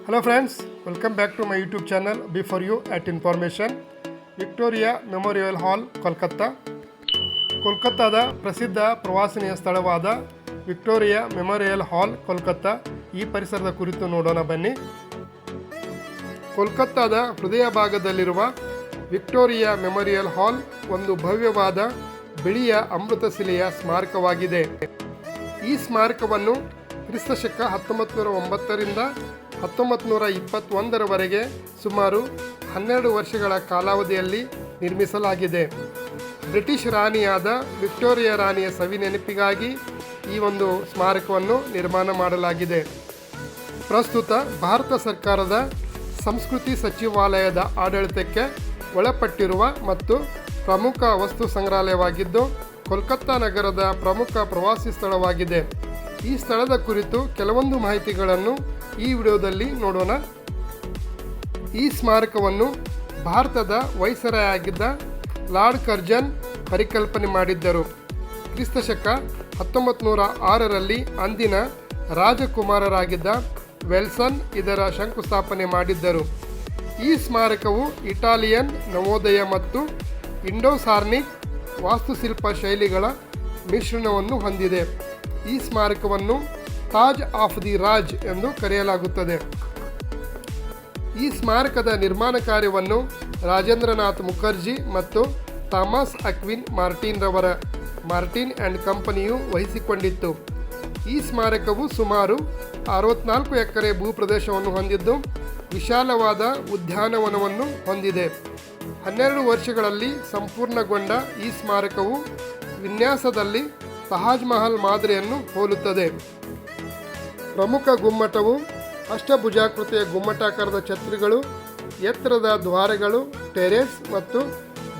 Hello friends, welcome back to my YouTube channel Before You at Information. Victoria Memorial Hall Kolkata. ಕೋಲ್ಕತ್ತಾದ ಪ್ರಸಿದ್ಧ ಪ್ರವಾಸನೀಯ ಸ್ಥಳವಾದ Victoria Memorial Hall Kolkata ಈ ಪರಿಸರದ ಕುರಿತು ನೋಡೋಣ ಬನ್ನಿ. ಕೋಲ್ಕತ್ತಾದ ಹೃದಯ ಭಾಗದಲ್ಲಿರುವ ವಿಕ್ಟೋರಿಯಾ ಮೆಮೋರಿಯಲ್ ಹಾಲ್ ಒಂದು ಭವ್ಯವಾದ ಬಿಳಿಯ ಅಮೃತಶಿಲೆಯ ಸ್ಮಾರಕವಾಗಿದೆ. ಈ ಸ್ಮಾರಕವನ್ನು ಕ್ರಿಸ್ತಶಕ 1909ರಿಂದ 1921ರವರೆಗೆ ಸುಮಾರು 12 ವರ್ಷಗಳ ಕಾಲಾವಧಿಯಲ್ಲಿ ನಿರ್ಮಿಸಲಾಗಿದೆ. ಬ್ರಿಟಿಷ್ ರಾಣಿಯಾದ ವಿಕ್ಟೋರಿಯಾ ರಾಣಿಯ ಸವಿ ನೆನಪಿಗಾಗಿ ಈ ಒಂದು ಸ್ಮಾರಕವನ್ನು ನಿರ್ಮಾಣ ಮಾಡಲಾಗಿದೆ. ಪ್ರಸ್ತುತ ಭಾರತ ಸರ್ಕಾರದ ಸಂಸ್ಕೃತಿ ಸಚಿವಾಲಯದ ಆಡಳಿತಕ್ಕೆ ಒಳಪಟ್ಟಿರುವ ಮತ್ತು ಪ್ರಮುಖ ವಸ್ತು ಸಂಗ್ರಹಾಲಯವಾಗಿದ್ದು ಕೋಲ್ಕತ್ತಾ ನಗರದ ಪ್ರಮುಖ ಪ್ರವಾಸಿ ಸ್ಥಳವಾಗಿದೆ. ಈ ಸ್ಥಳದ ಕುರಿತು ಕೆಲವೊಂದು ಮಾಹಿತಿಗಳನ್ನು ಈ ವಿಡಿಯೋದಲ್ಲಿ ನೋಡೋಣ. ಈ ಸ್ಮಾರಕವನ್ನು ಭಾರತದ ವೈಸರಾಯ್ ಆಗಿದ್ದ ಲಾರ್ಡ್ ಕರ್ಜನ್ ಪರಿಕಲ್ಪನೆ ಮಾಡಿದ್ದರು. ಕ್ರಿಸ್ತಶಕ 1906ರಲ್ಲಿ ಅಂದಿನ ರಾಜಕುಮಾರರಾಗಿದ್ದ ವೆಲ್ಸನ್ ಇದರ ಶಂಕುಸ್ಥಾಪನೆ ಮಾಡಿದ್ದರು. ಈ ಸ್ಮಾರಕವು ಇಟಾಲಿಯನ್ ನವೋದಯ ಮತ್ತು ಇಂಡೋ-ಸಾರ್ನಿಕ್ ವಾಸ್ತುಶಿಲ್ಪ ಶೈಲಿಗಳ ಮಿಶ್ರಣವನ್ನು ಹೊಂದಿದೆ. ಈ ಸ್ಮಾರಕವನ್ನು ತಾಜ್ ಆಫ್ ದಿ ರಾಜ್ ಎಂದು ಕರೆಯಲಾಗುತ್ತದೆ. ಈ ಸ್ಮಾರಕದ ನಿರ್ಮಾಣ ಕಾರ್ಯವನ್ನು ರಾಜೇಂದ್ರನಾಥ್ ಮುಖರ್ಜಿ ಮತ್ತು ಥಾಮಸ್ ಅಕ್ವಿನ್ ಮಾರ್ಟಿನ್ ಆ್ಯಂಡ್ ಕಂಪನಿಯು ವಹಿಸಿಕೊಂಡಿತ್ತು. ಈ ಸ್ಮಾರಕವು ಸುಮಾರು 64 ಎಕರೆ ಭೂಪ್ರದೇಶವನ್ನು ಹೊಂದಿದ್ದು ವಿಶಾಲವಾದ ಉದ್ಯಾನವನವನ್ನು ಹೊಂದಿದೆ. 12 ವರ್ಷಗಳಲ್ಲಿ ಸಂಪೂರ್ಣಗೊಂಡ ಈ ಸ್ಮಾರಕವು ವಿನ್ಯಾಸದಲ್ಲಿ ತಾಜ್ ಮಹಲ್ ಮಾದರಿಯನ್ನು ಹೋಲುತ್ತದೆ. ಪ್ರಮುಖ ಗುಮ್ಮಟವು ಅಷ್ಟಭುಜಾಕೃತಿಯ ಗುಮ್ಮಟಾಕಾರದ ಛತ್ರಿಗಳು, ಎತ್ತರದ ದ್ವಾರಗಳು, ಟೆರೇಸ್ ಮತ್ತು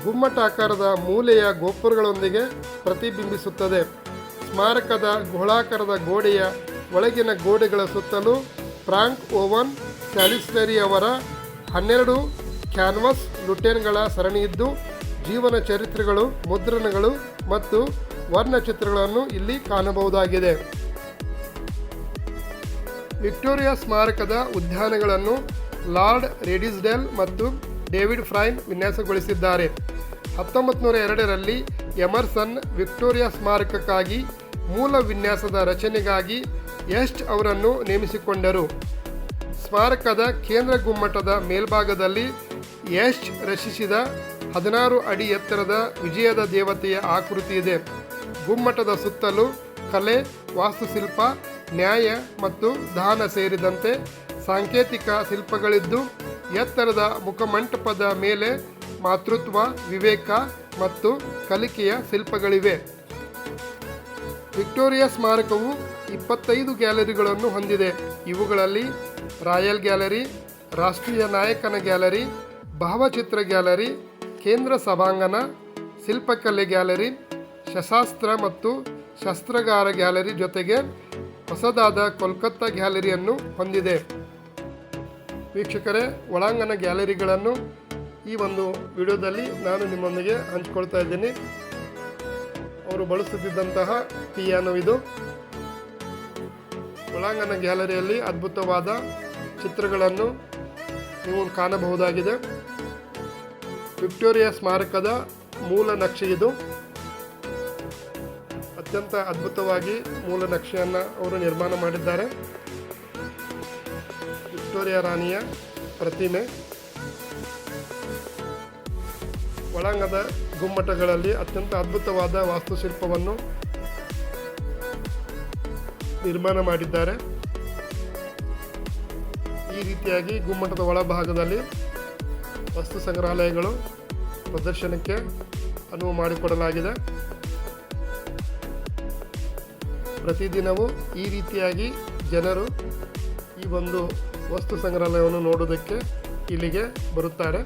ಗುಮ್ಮಟಾಕಾರದ ಮೂಲೆಯ ಗೋಪುರಗಳೊಂದಿಗೆ ಪ್ರತಿಬಿಂಬಿಸುತ್ತದೆ. ಸ್ಮಾರಕದ ಗೋಳಾಕಾರದ ಗೋಡೆಯ ಒಳಗಿನ ಗೋಡೆಗಳ ಸುತ್ತಲೂ ಫ್ರಾಂಕ್ ಓವನ್ ಸ್ಯಾಲಿಸ್ಬರಿ ಅವರ 12 ಕ್ಯಾನ್ವಾಸ್ ಲುಟೇನ್ಗಳ ಸರಣಿಯಿದ್ದು ಜೀವನ ಚರಿತ್ರೆಗಳು, ಮುದ್ರಣಗಳು ಮತ್ತು ವರ್ಣಚಿತ್ರಗಳನ್ನು ಇಲ್ಲಿ ಕಾಣಬಹುದಾಗಿದೆ. ವಿಕ್ಟೋರಿಯಾ ಸ್ಮಾರಕದ ಉದ್ಯಾನಗಳನ್ನು ಲಾರ್ಡ್ ರೆಡಿಸ್ಡೆಲ್ ಮತ್ತು ಡೇವಿಡ್ ಫ್ರೈನ್ ವಿನ್ಯಾಸಗೊಳಿಸಿದ್ದಾರೆ. 1902ರಲ್ಲಿ ಎಮರ್ಸನ್ ವಿಕ್ಟೋರಿಯಾ ಸ್ಮಾರಕಕ್ಕಾಗಿ ಮೂಲ ವಿನ್ಯಾಸದ ರಚನೆಗಾಗಿ ಎಸ್ಟ್ ಅವರನ್ನು ನೇಮಿಸಿಕೊಂಡರು. ಸ್ಮಾರಕದ ಕೇಂದ್ರ ಗುಮ್ಮಟದ ಮೇಲ್ಭಾಗದಲ್ಲಿ ಎಸ್ಟ್ ರಚಿಸಿದ 16 ಅಡಿ ಎತ್ತರದ ವಿಜಯದ ದೇವತೆಯ ಆಕೃತಿ ಇದೆ. ಗುಮ್ಮಟದ ಸುತ್ತಲೂ ಕಲೆ, ವಾಸ್ತುಶಿಲ್ಪ, ನ್ಯಾಯ ಮತ್ತು ದಾನ ಸೇರಿದಂತೆ ಸಾಂಕೇತಿಕ ಶಿಲ್ಪಗಳಿದ್ದು ಎತ್ತರದ ಮುಖಮಂಟಪದ ಮೇಲೆ ಮಾತೃತ್ವ, ವಿವೇಕ ಮತ್ತು ಕಲಿಕೆಯ ಶಿಲ್ಪಗಳಿವೆ. ವಿಕ್ಟೋರಿಯಾ ಸ್ಮಾರಕವು 25 ಗ್ಯಾಲರಿಗಳನ್ನು ಹೊಂದಿದೆ. ಇವುಗಳಲ್ಲಿ ರಾಯಲ್ ಗ್ಯಾಲರಿ, ರಾಷ್ಟ್ರೀಯ ನಾಯಕನ ಗ್ಯಾಲರಿ, ಭಾವಚಿತ್ರ ಗ್ಯಾಲರಿ, ಕೇಂದ್ರ ಸಭಾಂಗಣ, ಶಿಲ್ಪಕಲೆ ಗ್ಯಾಲರಿ, ಶಸ್ತ್ರಾಸ್ತ್ರ ಮತ್ತು ಶಸ್ತ್ರಾಗಾರ ಗ್ಯಾಲರಿ ಜೊತೆಗೆ ಹೊಸದಾದ ಕೋಲ್ಕತ್ತಾ ಗ್ಯಾಲರಿಯನ್ನು ಹೊಂದಿದೆ. ವೀಕ್ಷಕರೇ, ಒಳಾಂಗಣ ಗ್ಯಾಲರಿಗಳನ್ನು ಈ ಒಂದು ವಿಡಿಯೋದಲ್ಲಿ ನಾನು ನಿಮ್ಮೊಂದಿಗೆ ಹಂಚಿಕೊಳ್ತಾ ಇದ್ದೀನಿ. ಅವರು ಬಳಸುತ್ತಿದ್ದಂತಹ ಪಿಯಾನೋ ಇದು. ಒಳಾಂಗಣ ಗ್ಯಾಲರಿಯಲ್ಲಿ ಅದ್ಭುತವಾದ ಚಿತ್ರಗಳನ್ನು ನೀವು ಕಾಣಬಹುದಾಗಿದೆ. ವಿಕ್ಟೋರಿಯಾ ಸ್ಮಾರಕದ ಮೂಲ ನಕ್ಷೆ ಇದು. ಅತ್ಯಂತ ಅದ್ಭುತವಾಗಿ ಮೂಲ ನಕ್ಷೆಯನ್ನು ಅವರು ನಿರ್ಮಾಣ ಮಾಡಿದ್ದಾರೆ. ವಿಕ್ಟೋರಿಯಾ ರಾಣಿಯ ಪ್ರತಿಮೆ. ಒಳಾಂಗಣದ ಗುಮ್ಮಟಗಳಲ್ಲಿ ಅತ್ಯಂತ ಅದ್ಭುತವಾದ ವಾಸ್ತುಶಿಲ್ಪವನ್ನು ನಿರ್ಮಾಣ ಮಾಡಿದ್ದಾರೆ. ಈ ರೀತಿಯಾಗಿ ಗುಮ್ಮಟದ ಒಳಭಾಗದಲ್ಲಿ ವಸ್ತು ಸಂಗ್ರಹಾಲಯಗಳು ಪ್ರದರ್ಶನಕ್ಕೆ ಅನುವು ಮಾಡಿಕೊಡಲಾಗಿದೆ. ಪ್ರತಿದಿನವೂ ಈ ರೀತಿಯಾಗಿ ಜನರು ಈ ಒಂದು ವಸ್ತು ಸಂಗ್ರಹಾಲಯವನ್ನು ನೋಡೋದಕ್ಕೆ ಇಲ್ಲಿಗೆ ಬರುತ್ತಾರೆ.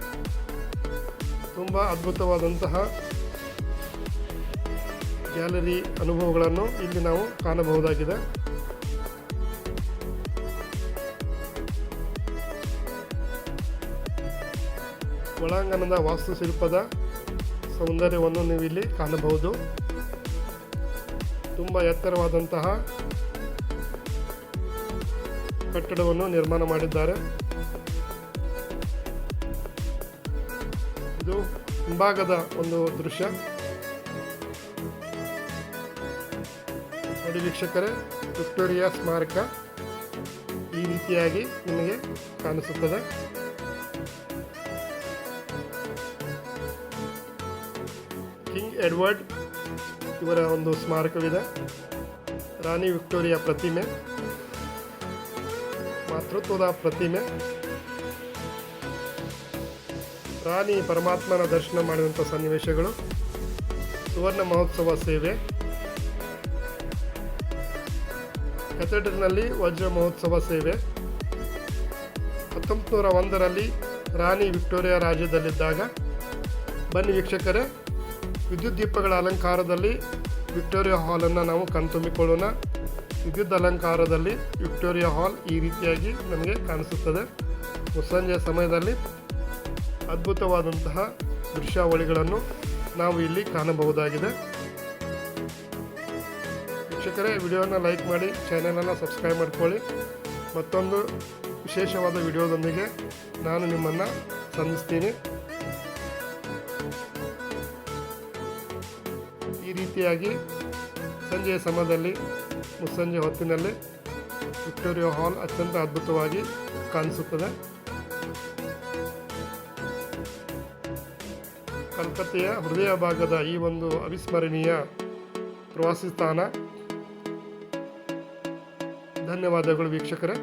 ತುಂಬ ಅದ್ಭುತವಾದಂತಹ ಗ್ಯಾಲರಿ ಅನುಭವಗಳನ್ನು ಇಲ್ಲಿ ನಾವು ಕಾಣಬಹುದಾಗಿದೆ. ಒಳಾಂಗಣದ ವಾಸ್ತುಶಿಲ್ಪದ ಸೌಂದರ್ಯವನ್ನು ನೀವು ಇಲ್ಲಿ ಕಾಣಬಹುದು. ತುಂಬ ಎತ್ತರವಾದಂತಹ ಕಟ್ಟಡವನ್ನು ನಿರ್ಮಾಣ ಮಾಡಿದ್ದಾರೆ. ಇದು ಹಿಂಭಾಗದ ಒಂದು ದೃಶ್ಯ ನೋಡಿ ವೀಕ್ಷಕರೇ. ವಿಕ್ಟೋರಿಯಾ ಸ್ಮಾರಕ ಈ ರೀತಿಯಾಗಿ ನಿಮಗೆ ಕಾಣಿಸುತ್ತದೆ. ಕಿಂಗ್ ಎಡ್ವರ್ಡ್ ಇವರ ಒಂದು ಸ್ಮಾರಕವಿದೆ. ರಾಣಿ ವಿಕ್ಟೋರಿಯಾ ಪ್ರತಿಮೆ, ಮಾತೃತ್ವದ ಪ್ರತಿಮೆ, ರಾಣಿ ಪರಮಾತ್ಮನ ದರ್ಶನ ಮಾಡಿದಂಥ ಸನ್ನಿವೇಶಗಳು, ಸುವರ್ಣ ಮಹೋತ್ಸವ ಸೇವೆ, ಕೆಥೆಡ್ರಲ್ನಲ್ಲಿ ವಜ್ರ ಮಹೋತ್ಸವ ಸೇವೆ, 1901ರಲ್ಲಿ ರಾಣಿ ವಿಕ್ಟೋರಿಯಾ ರಾಜ್ಯದಲ್ಲಿದ್ದಾಗ. ಬನ್ನಿ ವೀಕ್ಷಕರೇ, ವಿದ್ಯುತ್ ದೀಪಗಳ ಅಲಂಕಾರದಲ್ಲಿ ವಿಕ್ಟೋರಿಯಾ ಹಾಲನ್ನು ನಾವು ಕಣ್ತುಂಬಿಕೊಳ್ಳೋಣ. ವಿದ್ಯುತ್ ಅಲಂಕಾರದಲ್ಲಿ ವಿಕ್ಟೋರಿಯಾ ಹಾಲ್ ಈ ರೀತಿಯಾಗಿ ನಮಗೆ ಕಾಣಿಸುತ್ತದೆ. ಮುಸ್ಸಂಜೆಯ ಸಮಯದಲ್ಲಿ ಅದ್ಭುತವಾದಂತಹ ದೃಶ್ಯಾವಳಿಗಳನ್ನು ನಾವು ಇಲ್ಲಿ ಕಾಣಬಹುದಾಗಿದೆ. ವೀಕ್ಷಕರೇ, ವಿಡಿಯೋನ ಲೈಕ್ ಮಾಡಿ, ಚಾನಲನ್ನು ಸಬ್ಸ್ಕ್ರೈಬ್ ಮಾಡ್ಕೊಳ್ಳಿ. ಮತ್ತೊಂದು ವಿಶೇಷವಾದ ವಿಡಿಯೋದೊಂದಿಗೆ ನಾನು ನಿಮ್ಮನ್ನು ಸಂಧಿಸ್ತೀನಿ. ಈ ರೀತಿಯಾಗಿ ಸಂಜೆಯ ಸಮಯದಲ್ಲಿ, ಮುಸ್ಸಂಜೆ ಹೊತ್ತಿನಲ್ಲಿ ವಿಕ್ಟೋರಿಯಾ ಹಾಲ್ ಅತ್ಯಂತ ಅದ್ಭುತವಾಗಿ ಕಾಣಿಸುತ್ತದೆ. ಕಲ್ಕತ್ತೆಯ ಹೃದಯ ಭಾಗದ ಈ ಒಂದು ಅವಿಸ್ಮರಣೀಯ ಪ್ರವಾಸಿ ತಾಣ. ಧನ್ಯವಾದಗಳು ವೀಕ್ಷಕರೇ.